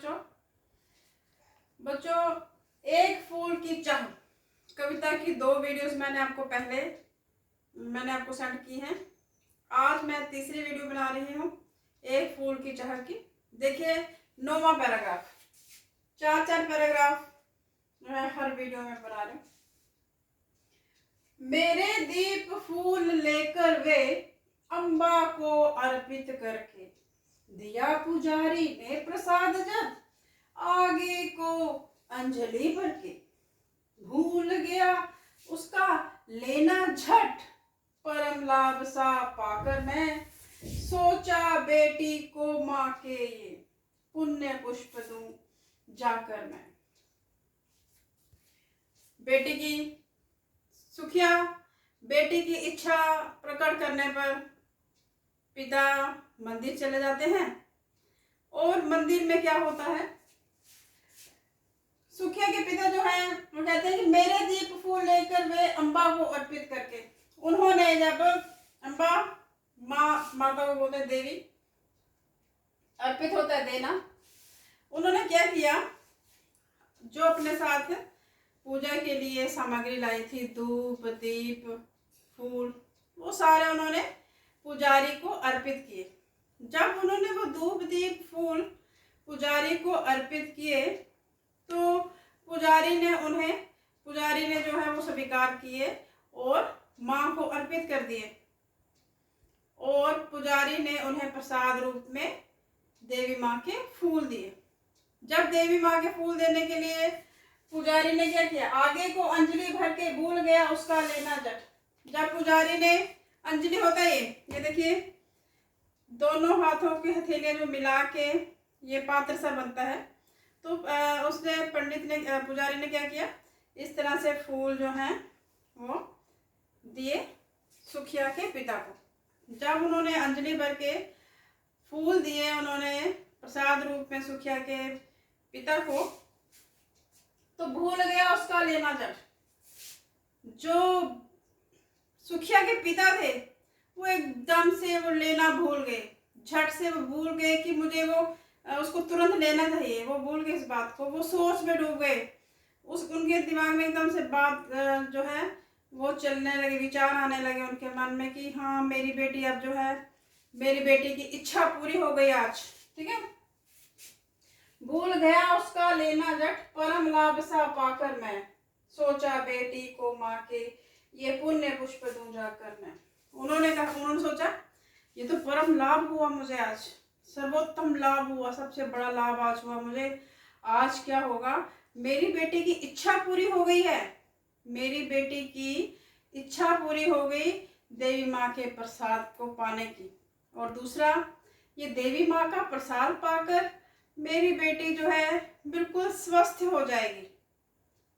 बच्चों। बच्चों, एक फूल की चाह कविता की 2 वीडियोस मैंने आपको सेंड की हैं। आज मैं तीसरी वीडियो बना रही हूँ एक फूल की चाह की। देखिए 9वां पैराग्राफ, 4 पैराग्राफ मैं हर वीडियो में बना रही हूँ। मेरे दीप फूल लेकर वे अम्बा को अर्पित करके, दिया पुजारी ने प्रसाद जब आगे को अंजलि भर के, भूल गया उसका लेना झट परम लाभ सा पाकर मैं, सोचा बेटी को माँ के ये पुण्य पुष्प दूं जाकर मैं। बेटी की सुखिया बेटी की इच्छा प्रकट करने पर पिता मंदिर चले जाते हैं और मंदिर में क्या होता है, सुखिया के पिता जो है वो कहते हैं कि मेरे दीप फूल लेकर वे अम्बा को अर्पित करके, उन्होंने जब अम्बा माता को बोलते देवी, अर्पित होता है देना, उन्होंने क्या किया, जो अपने साथ पूजा के लिए सामग्री लाई थी, धूप दीप फूल, वो सारे उन्होंने पुजारी को अर्पित किए। जब उन्होंने वो धूप दीप फूल पुजारी को अर्पित किए तो पुजारी ने जो है वो स्वीकार किए और माँ को अर्पित कर दिए और पुजारी ने उन्हें प्रसाद रूप में देवी माँ के फूल दिए। जब देवी माँ के फूल देने के लिए पुजारी ने क्या किया, आगे को अंजलि भर के, भूल गया उसका लेना जट। जब पुजारी ने अंजलि होता है ये देखिए दोनों हाथों की हथेलियां जो मिला के ये पात्र सा बनता है, तो उसने पुजारी ने क्या किया, इस तरह से फूल जो हैं वो दिए सुखिया के पिता को। जब उन्होंने अंजलि भर के फूल दिए उन्होंने प्रसाद रूप में सुखिया के पिता को, तो भूल गया उसका लेना जट। जो सुखिया के पिता थे वो एकदम से वो लेना भूल गए, झट से वो भूल गए कि मुझे वो उसको तुरंत लेना चाहिए, वो भूल गए इस बात को, वो सोच में डूब गए। उनके दिमाग में एकदम से बात जो है वो चलने लगे, विचार आने लगे उनके मन में कि हाँ मेरी बेटी अब जो है, मेरी बेटी की इच्छा पूरी हो गई आज, ठीक है। भूल गया उसका लेना जट परम लाभ सा पाकर मैं, सोचा बेटी को माँ के ये पुण्य पुष्प दूं जाकर मैं। उन्होंने सोचा ये तो परम लाभ हुआ मुझे आज, सर्वोत्तम लाभ हुआ, सबसे बड़ा लाभ आज हुआ मुझे। आज क्या होगा, मेरी बेटी की इच्छा पूरी हो गई है, मेरी बेटी की इच्छा पूरी हो गई देवी माँ के प्रसाद को पाने की। और दूसरा, ये देवी माँ का प्रसाद पाकर मेरी बेटी जो है बिल्कुल स्वस्थ हो जाएगी,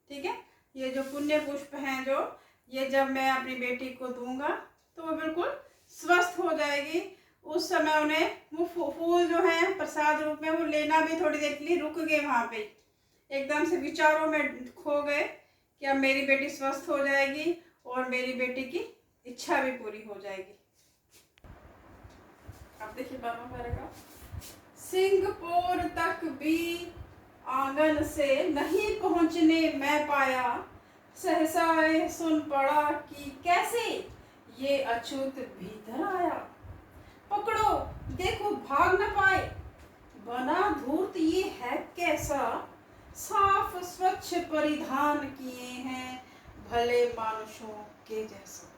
ठीक है। ये जो पुण्य पुष्प हैं जो ये जब मैं अपनी बेटी को दूंगा तो वो बिल्कुल स्वस्थ हो जाएगी। उस समय उन्हें वो फूल जो है प्रसाद रूप में वो लेना भी थोड़ी देर के लिए रुक गए, वहाँ पे एकदम से विचारों में खो गए कि अब मेरी बेटी स्वस्थ हो जाएगी और मेरी बेटी की इच्छा भी पूरी हो जाएगी। अब देखिए 12वां पैराग्राफ, सिंहपुर तक भी आंगन से नहीं पहुंचने मैं पाया, सहसा सुन पड़ा कि कैसे ये अछूत भीतर आया, पकड़ो देखो भाग न पाए, बना धूर्त ये है कैसा, साफ स्वच्छ परिधान किए हैं भले मानुषों के जैसा।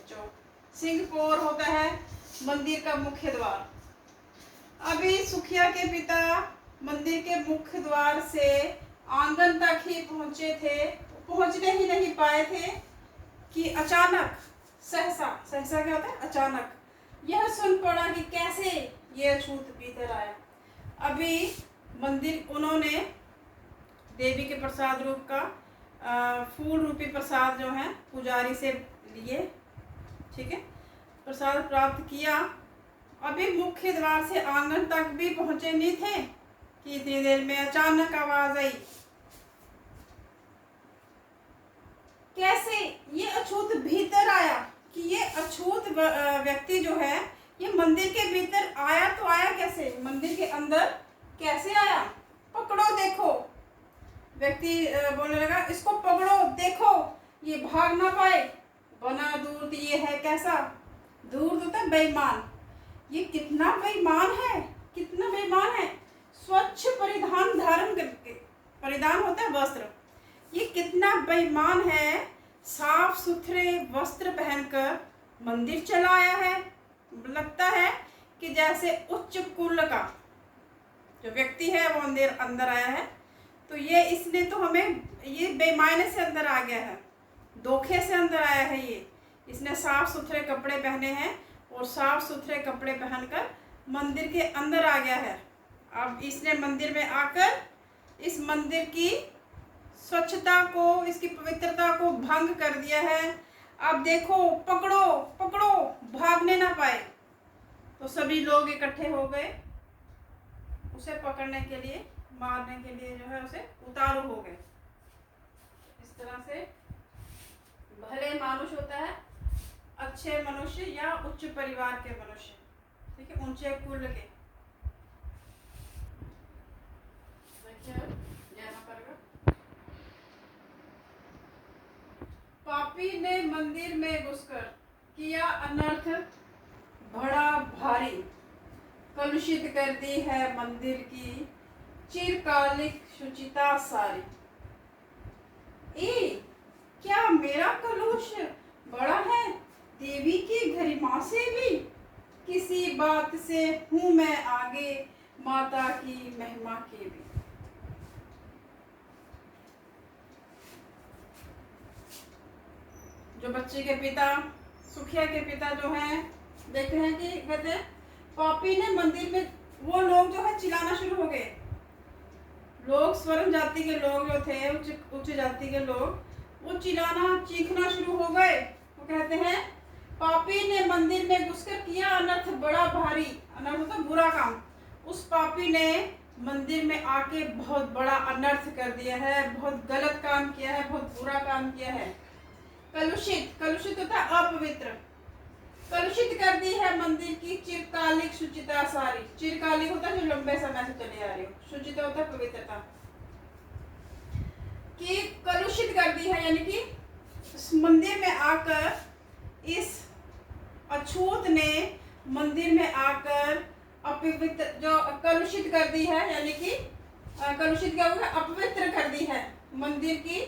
जो सिंहपुर होता है मंदिर का मुख्य द्वार। अभी सुखिया के पिता मंदिर के मुख्य द्वार से आंगन तक ही पहुंचे थे, पहुंचने ही नहीं पाए थे कि अचानक सहसा क्या होता है, अचानक यह सुन पड़ा कि कैसे ये अछूत भीतर आया। अभी मंदिर उन्होंने देवी के प्रसाद रूप का फूल रूपी प्रसाद जो है पुजारी से लिए, ठीक है, प्रसाद प्राप्त किया। अभी मुख्य द्वार से आंगन तक भी पहुंचे नहीं थे कि इतनी देर में अचानक आवाज आई, कैसे ये अछूत भीतर आया, कि ये अछूत व्यक्ति जो है ये मंदिर के भीतर आया तो आया कैसे, मंदिर के अंदर कैसे आया, पकड़ो देखो। व्यक्ति बोलने लगा, इसको पकड़ो देखो ये भाग ना पाए। बना दूर ये है कैसा, दूर होता बेईमान। ये कितना बेईमान है, कितना बेईमान है। स्वच्छ परिधान धारण करके, परिधान होता है वस्त्र, ये कितना बेईमान है। साफ सुथरे वस्त्र पहनकर मंदिर चला आया है। लगता है कि जैसे उच्च कुल का जो व्यक्ति है वो अंदर आया है। तो ये इसने तो हमें, ये बेईमानी से अंदर आ गया है, धोखे से अंदर आया है। ये इसने साफ सुथरे कपड़े पहने हैं और साफ सुथरे कपड़े पहनकर मंदिर के अंदर आ गया है। अब इसने मंदिर में आकर इस मंदिर की स्वच्छता को, इसकी पवित्रता को भंग कर दिया है। अब देखो, पकड़ो पकड़ो, भागने ना पाए। तो सभी लोग इकट्ठे हो गए उसे पकड़ने के लिए, मारने के लिए, जो है उसे उतारू हो गए। इस तरह से भले मानुष होता है, अच्छे मनुष्य या उच्च परिवार के मनुष्य, ठीक है, ऊंचे कुल के। पापी ने मंदिर में घुसकर किया अनर्थ बड़ा भारी, कलुषित कर दी है मंदिर की चिरकालिक शुचिता सारी। क्या मेरा कलुष बड़ा है देवी की गरिमा से भी, किसी बात से हूं मैं आगे माता की महिमा के भी। जो बच्चे के पिता, सुखिया के पिता जो हैं, देखते हैं कि कहते हैं पापी ने मंदिर में, वो लोग जो है चिल्लाना शुरू हो गए। लोग, स्वर्ण जाति के लोग जो थे, उच्च जाति के लोग, वो चिल्लाना चीखना शुरू हो गए। वो कहते हैं पापी ने मंदिर में घुसकर किया अनर्थ बड़ा भारी। अनर्थ मतलब बुरा काम। उस पापी ने मंदिर में आके बहुत बड़ा अनर्थ कर दिया है, बहुत गलत काम किया है, बहुत बुरा काम किया है। कलुषित, कलुषित होता है अपवित्र, कलुषित कर दी है मंदिर की चिरकालिक शुचिता सारी। चिरकालिक होता है जो लंबे समय से चली आ रही हो, शुचिता होता है पवित्रता की। कलुषित कर दी है यानी कि मंदिर में आकर इस अछूत ने मंदिर में आकर अपवित्र, जो कलुषित कर दी है, यानी कि कलुषित क्या होगा, अपवित्र कर दी है मंदिर की।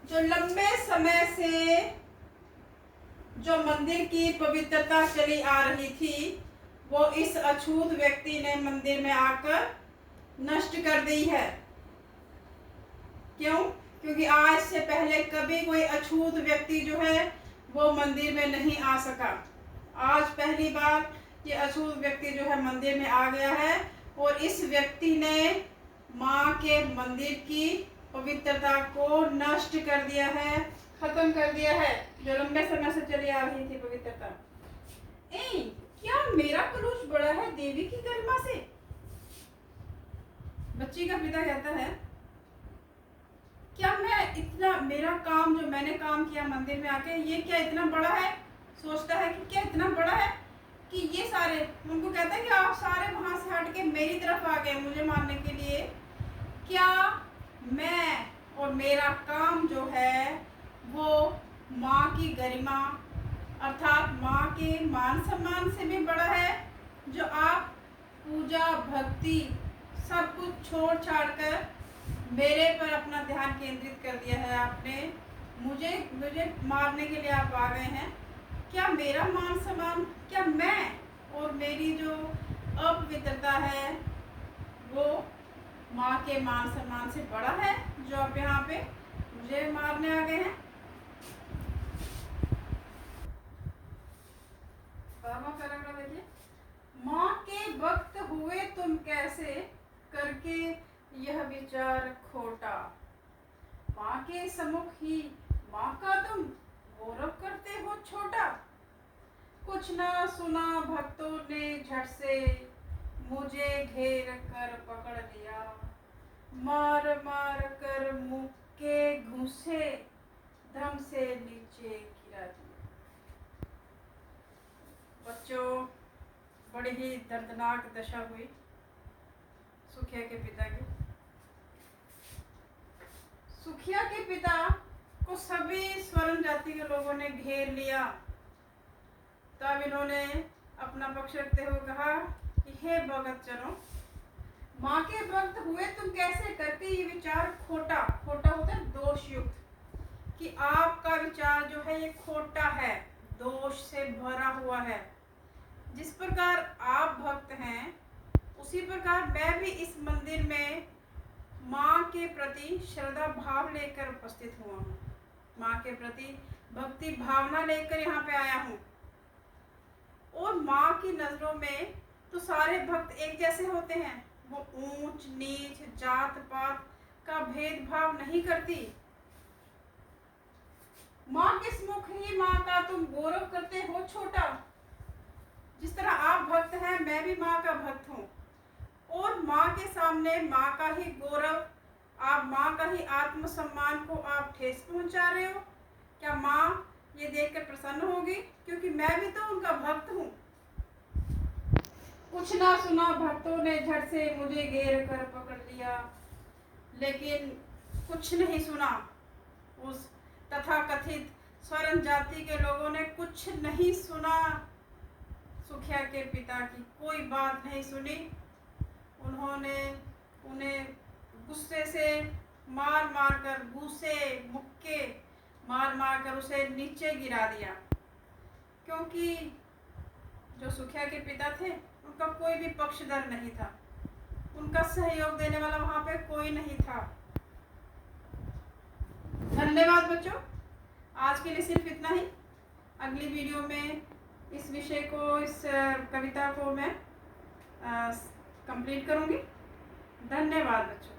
जो लंबे समय से जो मंदिर की पवित्रता चली आ रही थी, वो इस अछूत व्यक्ति ने मंदिर में आकर नष्ट कर दी है। क्यों? क्योंकि आज से पहले कभी कोई अछूत व्यक्ति जो है वो मंदिर में नहीं आ सका। आज पहली बार ये अछूत व्यक्ति जो है मंदिर में आ गया है और इस व्यक्ति ने माँ के मंदिर की पवित्रता को नष्ट कर दिया है, खत्म कर दिया है, जो लंबे समय से चली आ रही थी पवित्रता। क्या मेरा कलुष बड़ा है देवी की गरिमा से? बच्ची का पिता कहता है क्या मैं इतना, मेरा काम जो मैंने काम किया मंदिर में आके, ये क्या इतना बड़ा है? सोचता है कि क्या इतना बड़ा है कि ये सारे, उनको कहता है कि आप सारे वहां से हट के मेरी तरफ आ गए मुझे मारने के लिए। क्या मैं और मेरा काम जो है वो माँ की गरिमा अर्थात माँ के मान सम्मान से भी बड़ा है? जो आप पूजा भक्ति सब कुछ छोड़ छाड़ कर मेरे पर अपना ध्यान केंद्रित कर दिया है आपने, मुझे मारने के लिए आप आ गए हैं। क्या मेरा मान सम्मान, क्या मैं और मेरी जो अपवित्रता है वो माँ के मान सम्मान से बड़ा है, जो आप यहाँ पे मुझे मारने आ गए हैं? देखिए, माँ के भक्त हुए तुम कैसे करके यह विचार खोटा, माँ के सम्मुख ही माँ का तुम गौरव करते हो छोटा। कुछ ना सुना भक्तों ने झट से मुझे घेर कर पकड़ लिया, मार मार कर मुंह के घूंसे धम से नीचे गिरा दिया। बच्चों, बड़ी ही दर्दनाक दशा हुई। सुखिया के पिता की। सुखिया के पिता को सभी स्वर्ण जाति के लोगों ने घेर लिया। तब इन्होंने अपना पक्ष रखते हुए कहा कि हे भगत जनों, माँ के भक्त हुए तुम कैसे करके ये विचार खोटा खोटा होता है दोषयुक्त, कि आपका विचार जो है ये खोटा है, दोष से भरा हुआ है। जिस प्रकार आप भक्त हैं उसी प्रकार मैं भी इस मंदिर में माँ के प्रति श्रद्धा भाव लेकर उपस्थित हुआ हूँ, माँ के प्रति भक्ति भावना लेकर यहाँ पे आया हूँ। और माँ की नजरों में तो सारे भक्त एक जैसे होते हैं, वो ऊंच नीच जात पात का भेदभाव नहीं करती। माँ के सम्मुख ही माँ का तुम गौरव करते हो छोटा। जिस तरह आप भक्त हैं मैं भी माँ का भक्त हूँ, और माँ के सामने माँ का ही गौरव, आप माँ का ही आत्मसम्मान को आप ठेस पहुंचा रहे हो। क्या माँ ये देखकर प्रसन्न होगी? क्योंकि मैं भी तो उनका भक्त हूँ। कुछ ना सुना भक्तों ने झट से मुझे घेर कर पकड़ लिया, लेकिन कुछ नहीं सुना। उस तथाकथित स्वर्ण जाति के लोगों ने कुछ नहीं सुना, सुखिया के पिता की कोई बात नहीं सुनी। उन्होंने उन्हें गुस्से से मार मार कर, घूसे मुक्के मार मार कर उसे नीचे गिरा दिया। क्योंकि जो सुखिया के पिता थे उनका कोई भी पक्षधर नहीं था, उनका सहयोग देने वाला वहां पे कोई नहीं था। धन्यवाद बच्चों, आज के लिए सिर्फ इतना ही। अगली वीडियो में इस विषय को, इस कविता को मैं कंप्लीट करूंगी। धन्यवाद बच्चों।